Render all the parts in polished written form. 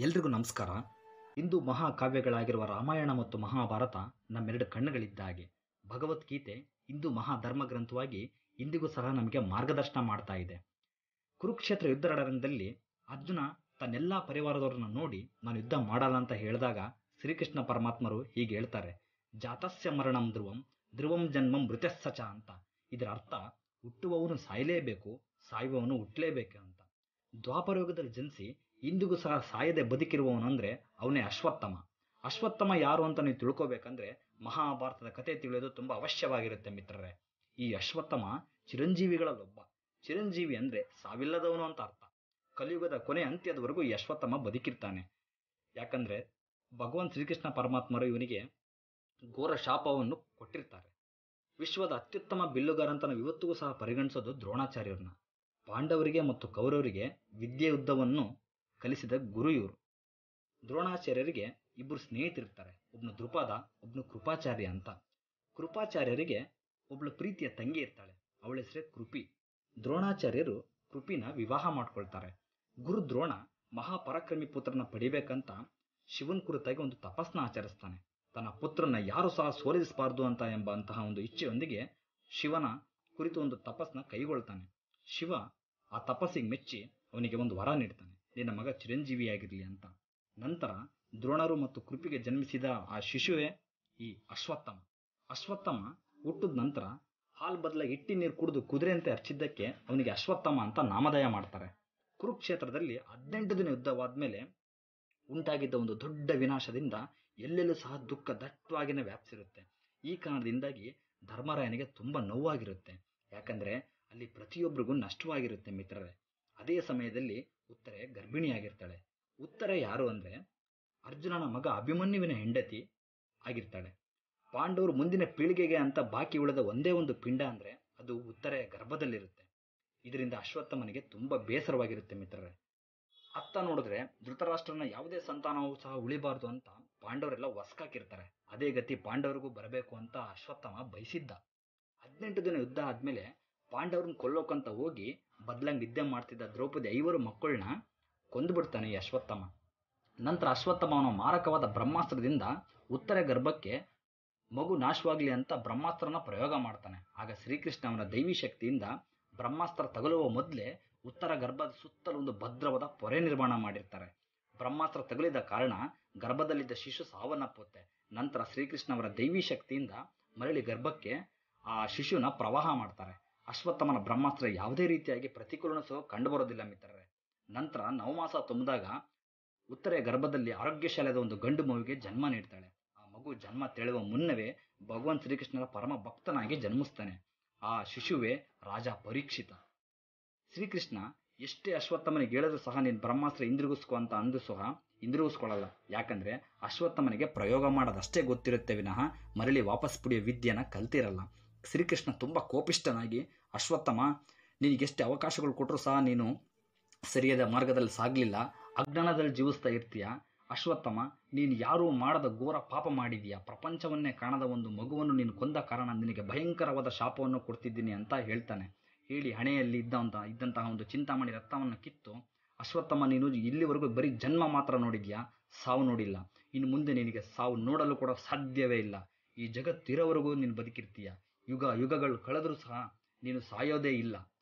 ಎಲ್ರಿಗೂ ನಮಸ್ಕಾರ. ಇಂದು ಮಹಾಕಾವ್ಯಗಳಾಗಿರುವ ರಾಮಾಯಣ ಮತ್ತು ಮಹಾಭಾರತ ನಮ್ಮೆರಡು ಕಣ್ಣುಗಳಿದ್ದ ಹಾಗೆ. ಭಗವದ್ಗೀತೆ ಇಂದು ಮಹಾಧರ್ಮ ಗ್ರಂಥವಾಗಿ ಇಂದಿಗೂ ಸಹ ನಮಗೆ ಮಾರ್ಗದರ್ಶನ ಮಾಡ್ತಾ ಇದೆ. ಕುರುಕ್ಷೇತ್ರ ಯುದ್ಧ ರಣರಂಗದಲ್ಲಿ ಅರ್ಜುನ ತನ್ನೆಲ್ಲ ಪರಿವಾರದವರನ್ನು ನೋಡಿ ನಾನು ಯುದ್ಧ ಮಾಡಲ್ಲ ಅಂತ ಹೇಳಿದಾಗ ಶ್ರೀಕೃಷ್ಣ ಪರಮಾತ್ಮರು ಹೀಗೆ ಹೇಳ್ತಾರೆ, ಜಾತಸ್ಯ ಮರಣಂ ಧ್ರುವಂ ಧ್ರುವಂ ಜನ್ಮಂ ಮೃತ್ಯಸ್ಸಚ ಅಂತ. ಇದರ ಅರ್ಥ ಹುಟ್ಟುವವನು ಸಾಯಲೇಬೇಕು, ಸಾಯುವವನು ಹುಟ್ಟಲೇಬೇಕು ಅಂತ. ದ್ವಾಪರಯುಗದಲ್ಲಿ ಜನಿಸಿ ಇಂದಿಗೂ ಸಹ ಸಾಯದೆ ಬದುಕಿರುವವನು ಅಂದರೆ ಅವನೇ ಅಶ್ವತ್ಥಾಮ. ಅಶ್ವತ್ಥಾಮ ಯಾರು ಅಂತ ನೀವು ತಿಳ್ಕೋಬೇಕಂದ್ರೆ ಮಹಾಭಾರತದ ಕಥೆ ತಿಳಿಯೋದು ತುಂಬ ಅವಶ್ಯವಾಗಿರುತ್ತೆ ಮಿತ್ರರೇ. ಈ ಅಶ್ವತ್ಥಾಮ ಚಿರಂಜೀವಿಗಳಲ್ಲೊಬ್ಬ. ಚಿರಂಜೀವಿ ಅಂದರೆ ಸಾವಿಲ್ಲದವನು ಅಂತ ಅರ್ಥ. ಕಲಿಯುಗದ ಕೊನೆ ಅಂತ್ಯದವರೆಗೂ ಈ ಅಶ್ವತ್ಥಾಮ ಬದುಕಿರ್ತಾನೆ. ಯಾಕಂದರೆ ಭಗವಾನ್ ಶ್ರೀಕೃಷ್ಣ ಪರಮಾತ್ಮರು ಇವನಿಗೆ ಘೋರ ಶಾಪವನ್ನು ಕೊಟ್ಟಿರ್ತಾರೆ. ವಿಶ್ವದ ಅತ್ಯುತ್ತಮ ಬಿಲ್ಲುಗಾರ ಅಂತ ನಾವು ಇವತ್ತಿಗೂ ಸಹ ಪರಿಗಣಿಸೋದು ದ್ರೋಣಾಚಾರ್ಯರನ್ನ. ಪಾಂಡವರಿಗೆ ಮತ್ತು ಕೌರವರಿಗೆ ವಿದ್ಯೆ ಯುದ್ಧವನ್ನು ಕಲಿಸಿದ ಗುರು ಇವರು. ದ್ರೋಣಾಚಾರ್ಯರಿಗೆ ಇಬ್ಬರು ಸ್ನೇಹಿತರಿರ್ತಾರೆ, ಒಬ್ನು ದ್ರುಪದ, ಒಬ್ನು ಕೃಪಾಚಾರ್ಯ ಅಂತ. ಕೃಪಾಚಾರ್ಯರಿಗೆ ಒಬ್ಳು ಪ್ರೀತಿಯ ತಂಗಿ ಇರ್ತಾಳೆ, ಅವಳ ಹೆಸರೇ ಕೃಪಿ. ದ್ರೋಣಾಚಾರ್ಯರು ಕೃಪಿನ ವಿವಾಹ ಮಾಡ್ಕೊಳ್ತಾರೆ. ಗುರು ದ್ರೋಣ ಮಹಾಪರಾಕ್ರಮಿ ಪುತ್ರನ ಪಡಿಬೇಕಂತ ಶಿವನ್ ಕುರಿತಾಗಿ ಒಂದು ತಪಸ್ನ ಆಚರಿಸ್ತಾನೆ. ತನ್ನ ಪುತ್ರನ ಯಾರು ಸಹ ಸೋಲಿಸಬಾರ್ದು ಅಂತ ಎಂಬಂತಹ ಒಂದು ಇಚ್ಛೆಯೊಂದಿಗೆ ಶಿವನ ಕುರಿತು ಒಂದು ತಪಸ್ನ ಕೈಗೊಳ್ತಾನೆ. ಶಿವ ಆ ತಪಸ್ಸಿಗೆ ಮೆಚ್ಚಿ ಅವನಿಗೆ ಒಂದು ವರ ನೀಡ್ತಾನೆ, ನಿನ್ನ ಮಗ ಚಿರಂಜೀವಿಯಾಗಿರಲಿ ಅಂತ. ನಂತರ ದ್ರೋಣರು ಮತ್ತು ಕೃಪಿಗೆ ಜನ್ಮಿಸಿದ ಆ ಶಿಶುವೇ ಈ ಅಶ್ವತ್ಥಾಮ. ಅಶ್ವತ್ಥಾಮ ಹುಟ್ಟಿದ ನಂತರ ಹಾಲು ಬದಲಾಗಿ ಹಿಟ್ಟಿ ನೀರು ಕುಡಿದು ಕುದುರೆಯಂತೆ ಅರ್ಚಿದ್ದಕ್ಕೆ ಅವನಿಗೆ ಅಶ್ವತ್ಥಾಮ ಅಂತ ನಾಮಧೇಯ ಮಾಡ್ತಾರೆ. ಕುರುಕ್ಷೇತ್ರದಲ್ಲಿ 18 ದಿನ ಯುದ್ಧವಾದ್ಮೇಲೆ ಉಂಟಾಗಿದ್ದ ಒಂದು ದೊಡ್ಡ ವಿನಾಶದಿಂದ ಎಲ್ಲೆಲ್ಲೂ ಸಹ ದುಃಖ ದಟ್ಟವಾಗಿನೇ ವ್ಯಾಪಿಸಿರುತ್ತೆ. ಈ ಕಾರಣದಿಂದಾಗಿ ಧರ್ಮರಾಯನಿಗೆ ತುಂಬ ನೋವಾಗಿರುತ್ತೆ. ಯಾಕಂದ್ರೆ ಅಲ್ಲಿ ಪ್ರತಿಯೊಬ್ಬರಿಗೂ ನಷ್ಟವಾಗಿರುತ್ತೆ ಮಿತ್ರರೇ. ಅದೇ ಸಮಯದಲ್ಲಿ ಉತ್ತರೆ ಗರ್ಭಿಣಿಯಾಗಿರ್ತಾಳೆ. ಉತ್ತರೆ ಯಾರು ಅಂದ್ರೆ ಅರ್ಜುನನ ಮಗ ಅಭಿಮನ್ಯುವಿನ ಹೆಂಡತಿ ಆಗಿರ್ತಾಳೆ. ಪಾಂಡವರು ಮುಂದಿನ ಪೀಳಿಗೆಗೆ ಅಂತ ಬಾಕಿ ಉಳಿದ ಒಂದೇ ಒಂದು ಪಿಂಡ ಅಂದ್ರೆ ಅದು ಉತ್ತರೆಯ ಗರ್ಭದಲ್ಲಿರುತ್ತೆ. ಇದರಿಂದ ಅಶ್ವತ್ಥಾಮನಿಗೆ ತುಂಬಾ ಬೇಸರವಾಗಿರುತ್ತೆ ಮಿತ್ರರೇ. ಅತ್ತ ನೋಡಿದ್ರೆ ಧೃತರಾಷ್ಟ್ರನ ಯಾವುದೇ ಸಂತಾನವೂ ಸಹ ಉಳಿಬಾರ್ದು ಅಂತ ಪಾಂಡವರೆಲ್ಲ ಹೊಸ್ಕಾಕಿರ್ತಾರೆ. ಅದೇ ಗತಿ ಪಾಂಡವರಿಗೂ ಬರಬೇಕು ಅಂತ ಅಶ್ವತ್ಥಾಮ ಬಯಸಿದ್ದ. 18 ದಿನ ಯುದ್ಧ ಆದ್ಮೇಲೆ ಪಾಂಡವ್ರನ್ನ ಕೊಲ್ಲೋಕಂತ ಹೋಗಿ ಬದಲಾಗಿ ನಿದ್ದೆ ಮಾಡ್ತಿದ್ದ ದ್ರೌಪದಿ 5 ಮಕ್ಕಳನ್ನ ಕೊಂದುಬಿಡ್ತಾನೆ ಈ ಅಶ್ವತ್ಥಾಮ. ನಂತರ ಅಶ್ವತ್ಥಾಮ ಅವನ ಮಾರಕವಾದ ಬ್ರಹ್ಮಾಸ್ತ್ರದಿಂದ ಉತ್ತರೆ ಗರ್ಭಕ್ಕೆ ಮಗು ನಾಶವಾಗ್ಲಿ ಅಂತ ಬ್ರಹ್ಮಾಸ್ತ್ರನ ಪ್ರಯೋಗ ಮಾಡ್ತಾನೆ. ಆಗ ಶ್ರೀಕೃಷ್ಣ ಅವನ ದೈವಿ ಶಕ್ತಿಯಿಂದ ಬ್ರಹ್ಮಾಸ್ತ್ರ ತಗುಲುವ ಮೊದಲೇ ಉತ್ತರ ಗರ್ಭದ ಸುತ್ತಲೂ ಒಂದು ಭದ್ರವಾದ ಪೊರೆ ನಿರ್ಮಾಣ ಮಾಡಿರ್ತಾರೆ. ಬ್ರಹ್ಮಾಸ್ತ್ರ ತಗುಲಿದ ಕಾರಣ ಗರ್ಭದಲ್ಲಿದ್ದ ಶಿಶು ಸಾವನ್ನಪ್ಪುತ್ತೆ. ನಂತರ ಶ್ರೀಕೃಷ್ಣ ಅವರ ದೈವಿ ಶಕ್ತಿಯಿಂದ ಮರಳಿ ಗರ್ಭಕ್ಕೆ ಆ ಶಿಶುನ ಪ್ರವಾಹ ಮಾಡ್ತಾರೆ. ಅಶ್ವತ್ಥಾಮನ ಬ್ರಹ್ಮಾಸ್ತ್ರ ಯಾವುದೇ ರೀತಿಯಾಗಿ ಪ್ರತಿಕೂಲನೂ ಸಹ ಕಂಡುಬರೋದಿಲ್ಲ ಮಿತ್ರರೇ. ನಂತರ ನವಮಾಸ ತುಂಬಿದಾಗ ಉತ್ತರೆಯ ಗರ್ಭದಲ್ಲಿ ಆರೋಗ್ಯಶಾಲಿಯಾದ ಒಂದು ಗಂಡು ಮಗುವಿಗೆ ಜನ್ಮ ನೀಡ್ತಾಳೆ. ಆ ಮಗು ಜನ್ಮ ತೆಳೆಯುವ ಮುನ್ನವೇ ಭಗವಾನ್ ಶ್ರೀಕೃಷ್ಣನ ಪರಮ ಭಕ್ತನಾಗಿ ಜನ್ಮಿಸ್ತಾನೆ. ಆ ಶಿಶುವೇ ರಾಜ ಪರೀಕ್ಷಿತ. ಶ್ರೀಕೃಷ್ಣ ಎಷ್ಟೇ ಅಶ್ವತ್ಥಾಮನಿಗೆ ಹೇಳಿದ್ರು ಸಹ ನೀನು ಬ್ರಹ್ಮಾಸ್ತ್ರ ಹಿಂದಿರುಗಿಸ್ಕೊ ಅಂತ ಅಂದು ಸಹ ಹಿಂದಿರುಗಿಸ್ಕೊಳ್ಳಲ್ಲ. ಯಾಕಂದ್ರೆ ಅಶ್ವತ್ಥಾಮನಿಗೆ ಪ್ರಯೋಗ ಮಾಡೋದಷ್ಟೇ ಗೊತ್ತಿರುತ್ತೆ ವಿನಃ ಮರಳಿ ವಾಪಸ್ ಪುಡಿಯೋ ವಿದ್ಯೆನ ಕಲ್ತಿರಲ್ಲ. ಶ್ರೀಕೃಷ್ಣ ತುಂಬ ಕೋಪಿಷ್ಠನಾಗಿ, ಅಶ್ವತ್ಥಾಮ ನಿನಗೆಷ್ಟೇ ಅವಕಾಶಗಳು ಕೊಟ್ಟರು ಸಹ ನೀನು ಸರಿಯಾದ ಮಾರ್ಗದಲ್ಲಿ ಸಾಗಲಿಲ್ಲ, ಅಜ್ಞಾನದಲ್ಲಿ ಜೀವಿಸ್ತಾ ಇರ್ತೀಯ. ಅಶ್ವತ್ಥಾಮ ನೀನು ಯಾರೂ ಮಾಡದ ಘೋರ ಪಾಪ ಮಾಡಿದೀಯ, ಪ್ರಪಂಚವನ್ನೇ ಕಾಣದ ಒಂದು ಮಗುವನ್ನು ನೀನು ಕೊಂದ ಕಾರಣ ನಿನಗೆ ಭಯಂಕರವಾದ ಶಾಪವನ್ನು ಕೊಡ್ತಿದ್ದೀನಿ ಅಂತ ಹೇಳ್ತಾನೆ. ಹೇಳಿ ಹಣೆಯಲ್ಲಿ ಇದ್ದಂತಹ ಒಂದು ಚಿಂತಾಮಣಿ ರತ್ನವನ್ನು ಕಿತ್ತು, ಅಶ್ವತ್ಥಾಮ ನೀನು ಇಲ್ಲಿವರೆಗೂ ಬರೀ ಜನ್ಮ ಮಾತ್ರ ನೋಡಿದ್ಯಾ, ಸಾವು ನೋಡಿಲ್ಲ. ಇನ್ನು ಮುಂದೆ ನಿನಗೆ ಸಾವು ನೋಡಲು ಕೂಡ ಸಾಧ್ಯವೇ ಇಲ್ಲ. ಈ ಜಗತ್ತಿರೋವರೆಗೂ ನೀನು ಬದುಕಿರ್ತೀಯ. ಯುಗ ಯುಗಗಳು ಕಳೆದರೂ ಸಹ ನೀನು ಸಾಯೋದೇ ಇಲ್ಲ.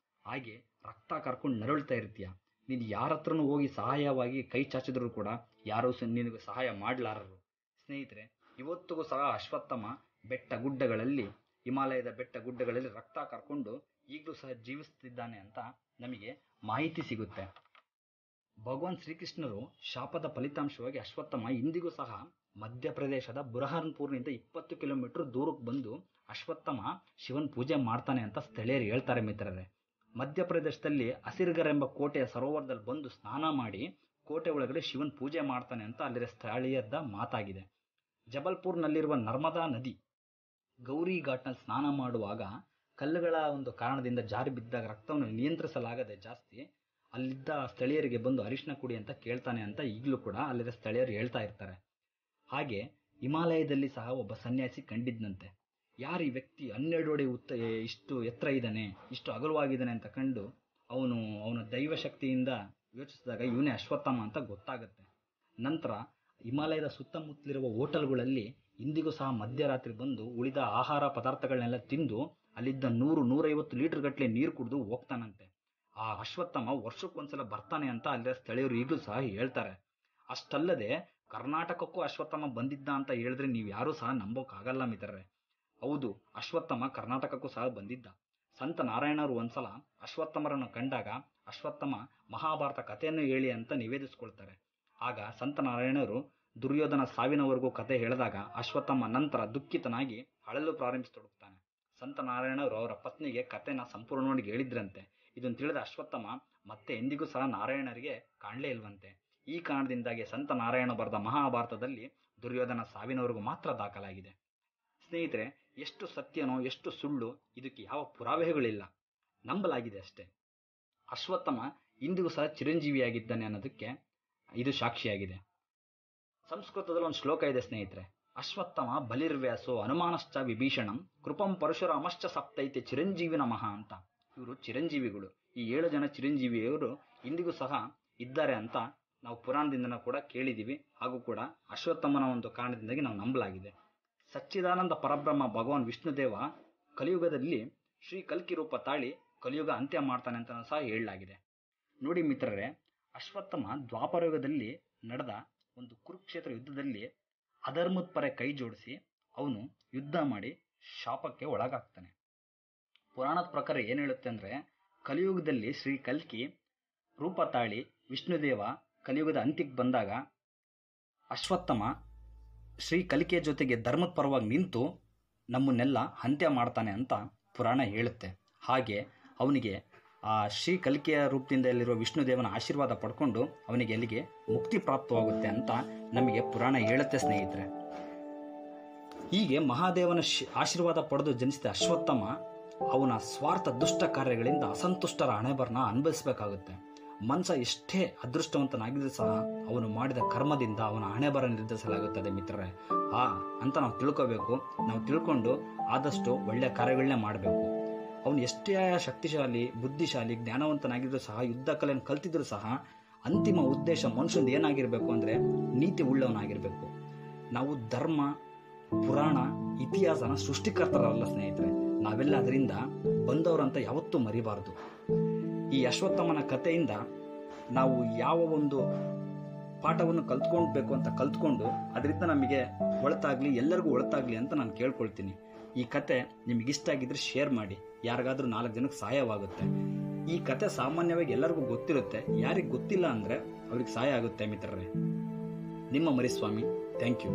ಹಾಗೆ ರಕ್ತ ಕರ್ಕೊಂಡು ನರಳ್ತಾ ಇರ್ತೀಯ. ನೀನು ಯಾರ ಹತ್ರನೂ ಹೋಗಿ ಸಹಾಯವಾಗಿ ಕೈ ಚಾಚಿದ್ರು ಕೂಡ ಯಾರೂ ನಿನಗೆ ಸಹಾಯ ಮಾಡಲಾರರು. ಸ್ನೇಹಿತರೆ, ಇವತ್ತಿಗೂ ಸಹ ಅಶ್ವತ್ಥಾಮ ಬೆಟ್ಟ ಗುಡ್ಡಗಳಲ್ಲಿ, ಹಿಮಾಲಯದ ಬೆಟ್ಟ ಗುಡ್ಡಗಳಲ್ಲಿ ರಕ್ತ ಕರ್ಕೊಂಡು ಈಗಲೂ ಸಹ ಜೀವಿಸ್ತಿದ್ದಾನೆ ಅಂತ ನಮಗೆ ಮಾಹಿತಿ ಸಿಗುತ್ತೆ. ಭಗವಾನ್ ಶ್ರೀಕೃಷ್ಣರು ಶಾಪದ ಫಲಿತಾಂಶವಾಗಿ ಅಶ್ವತ್ಥಾಮ ಇಂದಿಗೂ ಸಹ ಮಧ್ಯಪ್ರದೇಶದ ಬುರಹಾನ್ಪುರ್ನಿಂದ 20 ಕಿಲೋಮೀಟರ್ ದೂರಕ್ಕೆ ಬಂದು ಅಶ್ವತ್ಥಾಮ ಶಿವನ್ ಪೂಜೆ ಮಾಡ್ತಾನೆ ಅಂತ ಸ್ಥಳೀಯರು ಹೇಳ್ತಾರೆ ಮಿತ್ರರೇ. ಮಧ್ಯಪ್ರದೇಶದಲ್ಲಿ ಅಸಿರ್ಗರ್ ಎಂಬ ಕೋಟೆಯ ಸರೋವರದಲ್ಲಿ ಬಂದು ಸ್ನಾನ ಮಾಡಿ ಕೋಟೆ ಒಳಗಡೆ ಶಿವನ್ ಪೂಜೆ ಮಾಡ್ತಾನೆ ಅಂತ ಅಲ್ಲಿನ ಸ್ಥಳೀಯದ ಮಾತಾಗಿದೆ. ಜಬಲ್ಪುರ್ನಲ್ಲಿರುವ ನರ್ಮದಾ ನದಿ ಗೌರಿ ಘಾಟ್ನಲ್ಲಿ ಸ್ನಾನ ಮಾಡುವಾಗ ಕಲ್ಲುಗಳ ಒಂದು ಕಾರಣದಿಂದ ಜಾರಿ ಬಿದ್ದಾಗ ರಕ್ತವನ್ನು ನಿಯಂತ್ರಿಸಲಾಗದೆ ಜಾಸ್ತಿ ಅಲ್ಲಿದ್ದ ಸ್ಥಳೀಯರಿಗೆ ಬಂದು ಅರಿಶಿನ ಕುಡಿ ಅಂತ ಕೇಳ್ತಾನೆ ಅಂತ ಈಗಲೂ ಕೂಡ ಅಲ್ಲಿನ ಸ್ಥಳೀಯರು ಹೇಳ್ತಾ ಇರ್ತಾರೆ. ಹಾಗೆ ಹಿಮಾಲಯದಲ್ಲಿ ಸಹ ಒಬ್ಬ ಸನ್ಯಾಸಿ ಕಂಡಿದ್ದಂತೆ. ಯಾರು ಈ ವ್ಯಕ್ತಿ 12 ಅಡಿ ಇಷ್ಟು ಎತ್ತರ ಇದ್ದಾನೆ, ಇಷ್ಟು ಅಗಲವಾಗಿದ್ದಾನೆ ಅಂತ ಕಂಡು ಅವನ ದೈವ ಶಕ್ತಿಯಿಂದ ಯೋಚಿಸಿದಾಗ ಇವನೇ ಅಶ್ವತ್ಥಾಮ ಅಂತ ಗೊತ್ತಾಗುತ್ತೆ. ನಂತರ ಹಿಮಾಲಯದ ಸುತ್ತಮುತ್ತಲಿರುವ ಹೋಟೆಲ್ಗಳಲ್ಲಿ ಇಂದಿಗೂ ಸಹ ಮಧ್ಯರಾತ್ರಿ ಬಂದು ಉಳಿದ ಆಹಾರ ಪದಾರ್ಥಗಳನ್ನೆಲ್ಲ ತಿಂದು ಅಲ್ಲಿದ್ದ 100-150 ಲೀಟರ್ ಗಟ್ಟಲೆ ನೀರು ಕುಡಿದು ಹೋಗ್ತಾನಂತೆ. ಆ ಅಶ್ವತ್ಥಾಮ ವರ್ಷಕ್ಕೊಂದ್ಸಲ ಬರ್ತಾನೆ ಅಂತ ಅಲ್ಲಿಯ ಸ್ಥಳೀಯರು ಈಗಲೂ ಸಹ ಹೇಳ್ತಾರೆ. ಅಷ್ಟಲ್ಲದೆ ಕರ್ನಾಟಕಕ್ಕೂ ಅಶ್ವತ್ಥಾಮ ಬಂದಿದ್ದ ಅಂತ ಹೇಳಿದ್ರೆ ನೀವು ಯಾರೂ ಸಹ ನಂಬೋಕ್ಕಾಗಲ್ಲ ಮಿತ್ರರೇ. ಹೌದು, ಅಶ್ವತ್ಥಾಮ ಕರ್ನಾಟಕಕ್ಕೂ ಸಹ ಬಂದಿದ್ದ. ಸಂತ ನಾರಾಯಣರು ಒಂದ್ಸಲ ಅಶ್ವತ್ಥಾಮರನ್ನು ಕಂಡಾಗ ಅಶ್ವತ್ಥಾಮ ಮಹಾಭಾರತ ಕಥೆಯನ್ನು ಹೇಳಿ ಅಂತ ನಿವೇದಿಸ್ಕೊಳ್ತಾರೆ. ಆಗ ಸಂತ ನಾರಾಯಣರು ದುರ್ಯೋಧನ ಸಾವಿನವರೆಗೂ ಕತೆ ಹೇಳಿದಾಗ ಅಶ್ವತ್ಥಾಮ ನಂತರ ದುಃಖಿತನಾಗಿ ಅಳಲು ಪ್ರಾರಂಭಿಸತೊಡಗ್ತಾನೆ. ಸಂತ ನಾರಾಯಣರು ಅವರ ಪತ್ನಿಗೆ ಕಥೆನ ಸಂಪೂರ್ಣವಾಗಿ ಹೇಳಿದ್ರಂತೆ. ಇದನ್ನು ತಿಳಿದ ಅಶ್ವತ್ಥಾಮ ಮತ್ತೆ ಎಂದಿಗೂ ಸಹ ನಾರಾಯಣರಿಗೆ ಕಾಣಲೇ ಇಲ್ವಂತೆ. ಈ ಕಾರಣದಿಂದಾಗಿ ಸಂತ ನಾರಾಯಣ ಬರೆದ ಮಹಾಭಾರತದಲ್ಲಿ ದುರ್ಯೋಧನ ಸಾವಿನವರೆಗೂ ಮಾತ್ರ ದಾಖಲಾಗಿದೆ. ಸ್ನೇಹಿತರೆ, ಎಷ್ಟು ಸತ್ಯನೋ ಎಷ್ಟು ಸುಳ್ಳು ಇದಕ್ಕೆ ಯಾವ ಪುರಾವೆಗಳಿಲ್ಲ, ನಂಬಲಾಗಿದೆ ಅಷ್ಟೇ. ಅಶ್ವತ್ಥಾಮ ಇಂದಿಗೂ ಸಹ ಚಿರಂಜೀವಿಯಾಗಿದ್ದಾನೆ ಅನ್ನೋದಕ್ಕೆ ಇದು ಸಾಕ್ಷಿಯಾಗಿದೆ. ಸಂಸ್ಕೃತದಲ್ಲಿ ಒಂದು ಶ್ಲೋಕ ಇದೆ ಸ್ನೇಹಿತರೆ, ಅಶ್ವತ್ಥಾಮ ಬಲಿರ್ವ್ಯಾಸೋ ಹನುಮಾನಶ್ಚ ವಿಭೀಷಣಂ ಕೃಪಂ ಪರಶುರಾಮಶ್ಚ ಸಪ್ತೈತೆ ಚಿರಂಜೀವಿ ನಮಃ ಅಂತ. ಇವರು ಚಿರಂಜೀವಿಗಳು. ಈ 7 ಜನ ಚಿರಂಜೀವಿಯವರು ಇಂದಿಗೂ ಸಹ ಇದ್ದಾರೆ ಅಂತ ನಾವು ಪುರಾಣದಿಂದ ಕೂಡ ಕೇಳಿದ್ದೀವಿ. ಹಾಗೂ ಕೂಡ ಅಶ್ವತ್ಥಾಮನ ಒಂದು ಕಾರಣದಿಂದಾಗಿ ನಾವು ನಂಬಲಾಗಿದೆ. ಸಚ್ಚಿದಾನಂದ ಪರಬ್ರಹ್ಮ ಭಗವಾನ್ ವಿಷ್ಣುದೇವ ಕಲಿಯುಗದಲ್ಲಿ ಶ್ರೀ ಕಲ್ಕಿ ರೂಪ ತಾಳಿ ಕಲಿಯುಗ ಅಂತ್ಯ ಮಾಡ್ತಾನೆ ಅಂತ ಸಹ ಹೇಳಲಾಗಿದೆ. ನೋಡಿ ಮಿತ್ರರೇ, ಅಶ್ವತ್ಥಾಮ ದ್ವಾಪರಯುಗದಲ್ಲಿ ನಡೆದ ಒಂದು ಕುರುಕ್ಷೇತ್ರ ಯುದ್ಧದಲ್ಲಿ ಅಧರ್ಮದ ಪರ ಕೈ ಜೋಡಿಸಿ ಅವನು ಯುದ್ಧ ಮಾಡಿ ಶಾಪಕ್ಕೆ ಒಳಗಾಗ್ತಾನೆ. ಪುರಾಣದ ಪ್ರಕಾರ ಏನು ಹೇಳುತ್ತೆ ಅಂದರೆ, ಕಲಿಯುಗದಲ್ಲಿ ಶ್ರೀ ಕಲ್ಕಿ ರೂಪ ತಾಳಿ ವಿಷ್ಣುದೇವ ಕಲಿಯುಗದ ಅಂತ್ಯಕ್ಕೆ ಬಂದಾಗ ಅಶ್ವತ್ಥಾಮ ಶ್ರೀ ಕಲ್ಕಿಯ ಜೊತೆಗೆ ಧರ್ಮದ ಪರವಾಗಿ ನಿಂತು ನಮ್ಮನ್ನೆಲ್ಲ ಅಂತ್ಯ ಮಾಡ್ತಾನೆ ಅಂತ ಪುರಾಣ ಹೇಳುತ್ತೆ. ಹಾಗೆ ಅವನಿಗೆ ಆ ಶ್ರೀ ಕಲ್ಕಿಯ ರೂಪದಿಂದಲ್ಲಿರುವ ವಿಷ್ಣುದೇವನ ಆಶೀರ್ವಾದ ಪಡ್ಕೊಂಡು ಅವನಿಗೆ ಅಲ್ಲಿಗೆ ಮುಕ್ತಿ ಪ್ರಾಪ್ತವಾಗುತ್ತೆ ಅಂತ ನಮಗೆ ಪುರಾಣ ಹೇಳುತ್ತೆ ಸ್ನೇಹಿತರೆ. ಹೀಗೆ ಮಹಾದೇವನ ಆಶೀರ್ವಾದ ಪಡೆದು ಜನಿಸಿದ ಅಶ್ವತ್ಥಾಮ ಅವನ ಸ್ವಾರ್ಥ ದುಷ್ಟ ಕಾರ್ಯಗಳಿಂದ ಅಸಂತುಷ್ಟರ ಹಣೆಬರನ ಅನುಭವಿಸಬೇಕಾಗುತ್ತೆ. ಮನುಷ್ಯ ಎಷ್ಟೇ ಅದೃಷ್ಟವಂತನಾಗಿದ್ರೂ ಸಹ ಅವನು ಮಾಡಿದ ಕರ್ಮದಿಂದ ಅವನ ಹಣೆಬರ ನಿರ್ಧರಿಸಲಾಗುತ್ತದೆ ಮಿತ್ರರೇ. ಅಂತ ನಾವು ತಿಳ್ಕೋಬೇಕು. ನಾವು ತಿಳ್ಕೊಂಡು ಆದಷ್ಟು ಒಳ್ಳೆಯ ಕಾರ್ಯಗಳನ್ನೇ ಮಾಡಬೇಕು. ಅವನು ಎಷ್ಟೇ ಶಕ್ತಿಶಾಲಿ, ಬುದ್ಧಿಶಾಲಿ, ಜ್ಞಾನವಂತನಾಗಿದ್ರೂ ಸಹ, ಯುದ್ಧ ಕಲೆಯನ್ನು ಕಲ್ತಿದ್ರೂ ಸಹ ಅಂತಿಮ ಉದ್ದೇಶ ಮನುಷ್ಯಂದು ಏನಾಗಿರಬೇಕು ಅಂದರೆ ನೀತಿ ಉಳ್ಳವನಾಗಿರಬೇಕು. ನಾವು ಧರ್ಮ, ಪುರಾಣ, ಇತಿಹಾಸನ ಸೃಷ್ಟಿಕರ್ತರಲ್ಲ ಸ್ನೇಹಿತರೆ. ನಾವೆಲ್ಲ ಅದರಿಂದ ಬಂದವರಂತ ಯಾವತ್ತೂ ಮರಿಬಾರದು. ಈ ಅಶ್ವತ್ಥಾಮನ ಕಥೆಯಿಂದ ನಾವು ಯಾವ ಒಂದು ಪಾಠವನ್ನು ಕಲ್ತ್ಕೊಳ್ಬೇಕು ಅಂತ ಕಲ್ತ್ಕೊಂಡು ಅದರಿಂದ ನಮಗೆ ಒಳಿತಾಗಲಿ, ಎಲ್ಲರಿಗೂ ಒಳಿತಾಗಲಿ ಅಂತ ನಾನು ಕೇಳ್ಕೊಳ್ತೀನಿ. ಈ ಕತೆ ನಿಮಗಿಷ್ಟ ಆಗಿದ್ರೆ ಶೇರ್ ಮಾಡಿ, ಯಾರಿಗಾದ್ರೂ 4 ಜನಕ್ಕೆ ಸಹಾಯವಾಗುತ್ತೆ. ಈ ಕತೆ ಸಾಮಾನ್ಯವಾಗಿ ಎಲ್ಲರಿಗೂ ಗೊತ್ತಿರುತ್ತೆ, ಯಾರಿಗೆ ಗೊತ್ತಿಲ್ಲ ಅಂದರೆ ಅವ್ರಿಗೆ ಸಹಾಯ ಆಗುತ್ತೆ ಮಿತ್ರರೇ. ನಿಮ್ಮ ಮರಿಸ್ವಾಮಿ. Thank you.